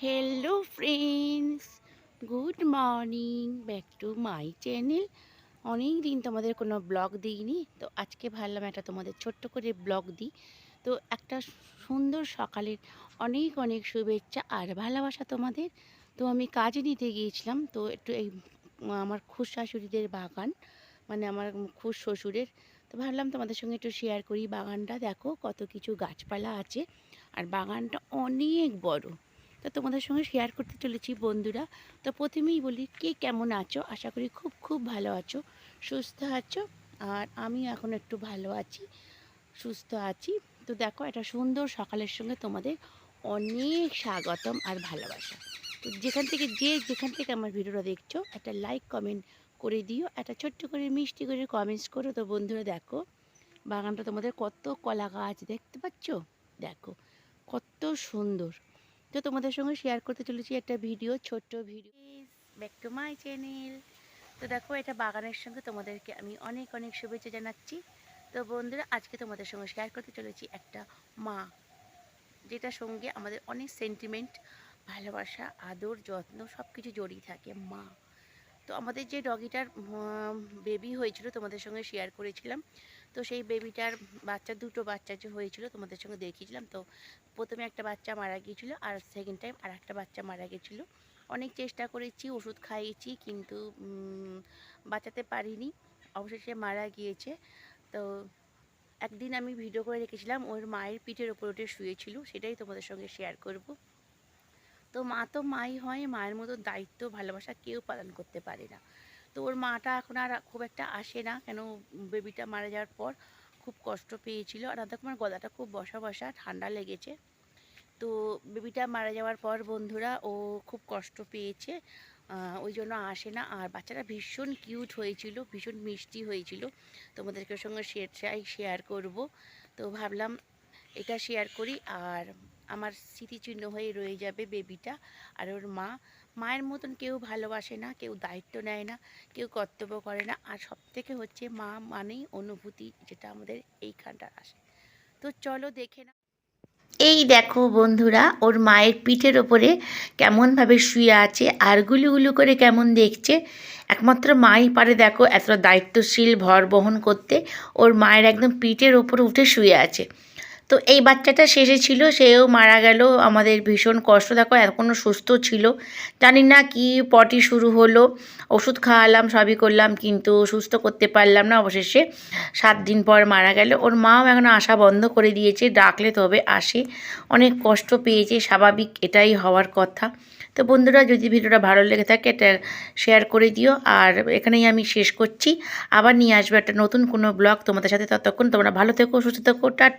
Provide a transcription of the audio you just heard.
Hello friends, good morning, back to my channel. অনেক দিন তোমাদের কোনো ব্লগ দিইনি, তো আজকে ভাবলাম একটা তোমাদের ছোট্ট করে ব্লগ দিই। তো একটা সুন্দর সকালের অনেক অনেক শুভেচ্ছা আর ভালোবাসা তোমাদের। তো আমি কাজে নিতে গিয়েছিলাম, তো একটু এই আমার খুশ শাশুড়িদের বাগান, মানে আমার খুশ শ্বশুরের। তো ভাবলাম তোমাদের সঙ্গে একটু শেয়ার করি বাগানটা। দেখো কত কিছু গাছপালা আছে, আর বাগানটা অনেক বড়। তো তোমাদের সঙ্গে শেয়ার করতে চলেছি বন্ধুরা। তো প্রথমেই বলি, কে কেমন আছো? আশা করি খুব খুব ভালো আছো, সুস্থ আছো। আর আমি এখন একটু ভালো আছি, সুস্থ আছি। তো দেখো, একটা সুন্দর সকালের সঙ্গে তোমাদের অনেক স্বাগতম আর ভালোবাসা। তো যেখান থেকে আমার ভিডিওটা দেখছো, একটা লাইক কমেন্ট করে দিও, একটা ছোট্ট করে মিষ্টি করে কমেন্টস করো। তো বন্ধুরা দেখো, বাগানটা তোমাদের কত কলা গাছ দেখতে পাচ্ছ, দেখো কত সুন্দর। তো তোমাদের সঙ্গে শেয়ার করতে চলেছি একটা ভিডিও, ছোট্ট video, back to my channel. তো দেখো, এটা বাগানের সঙ্গে তোমাদেরকে আমি অনেক অনেক শুভেচ্ছা জানাচ্ছি। তো বন্ধুরা, আজকে তোমাদের সঙ্গে শেয়ার করতে চলেছি একটা মা, যেটার সঙ্গে আমাদের অনেক সেন্টিমেন্ট, ভালোবাসা, আদর, যত্ন সব কিছু জড়িয়ে থাকে, মা। তো আমাদের যে ডগিটার বেবি হয়েছিল তোমাদের সঙ্গে শেয়ার করেছিলাম। তো সেই বেবিটার দুটো বাচ্চা যে হয়েছিল তোমাদের সঙ্গে দেখিয়েছিলাম। তো প্রথমে একটা বাচ্চা মারা গিয়েছিল, আর সেকেন্ড টাইম আর একটা বাচ্চা মারা গিয়েছিলো। অনেক চেষ্টা করেছি, ওষুধ খাইয়েছি, কিন্তু বাঁচাতে পারিনি, অবশেষে মারা গিয়েছে। তো একদিন আমি ভিডিও করে রেখেছিলাম, ওর মায়ের পিঠের ওপর ওঠে শুয়েছিল, সেটাই তোমাদের সঙ্গে শেয়ার করব। তো মা তো মাই হয়, মায়ের মতো দায়িত্ব ভালোবাসা কেউ পালন করতে পারে না। তো ওর মাটা এখন আর খুব একটা আসে না, কেন বেবিটা মারা যাওয়ার পর খুব কষ্ট পেয়েছিল, আর দেখো আমার গলাটা খুব বসা বসা, ঠান্ডা লেগেছে। তো বেবিটা মারা যাওয়ার পর বন্ধুরা ও খুব কষ্ট পেয়েছে, ওই জন্য আসে না। আর বাচ্চাটা ভীষণ কিউট হয়েছিল, ভীষণ মিষ্টি হয়েছিল, তোমাদেরকে সঙ্গে শেয়ার করব। তো ভাবলাম এটা শেয়ার করি, আর আমার স্মৃতিচিহ্ন হয়ে রয়ে যাবে বেবিটা আর ওর মা। মায়ের মতন কেউ ভালোবাসে না, কেউ দায়িত্ব নেয় না, কেউ কর্তব্য করে না। আর সবথেকে হচ্ছে মা মানেই অনুভূতি, যেটা আমাদের এইখানটা আসে। তো চলো দেখে না। এই দেখো বন্ধুরা, ওর মায়ের পিঠের ওপরে কেমনভাবে শুয়ে আছে আর গুলুগুলু করে কেমন দেখছে। একমাত্র মাই পারে দেখো এতটা দায়িত্বশীল ভর বহন করতে। ওর মায়ের একদম পিঠের ওপরে উঠে শুয়ে আছে। তো এই বাচ্চাটা শেষে ছিল, সেও মারা গেল, আমাদের ভীষণ কষ্ট। দেখো এখনও সুস্থ ছিল, জানি না কি পটি শুরু হলো, ওষুধ খাওয়ালাম, সবই করলাম, কিন্তু সুস্থ করতে পারলাম না। অবশেষে 7 দিন পর মারা গেল। ওর মাও এখন আসা বন্ধ করে দিয়েছে, ডাকলে তবে আসে। অনেক কষ্ট পেয়েছে, স্বাভাবিক, এটাই হওয়ার কথা। তো বন্ধুরা, যদি ভিডিওটা ভালো লেগে থাকে এটা শেয়ার করে দিও। আর এখানেই আমি শেষ করছি, আবার নিয়ে আসবো একটা নতুন কোনো ব্লগ তোমাদের সাথে। ততক্ষণ তোমরা ভালো থেকো, সুস্থ থেকো, টাটা।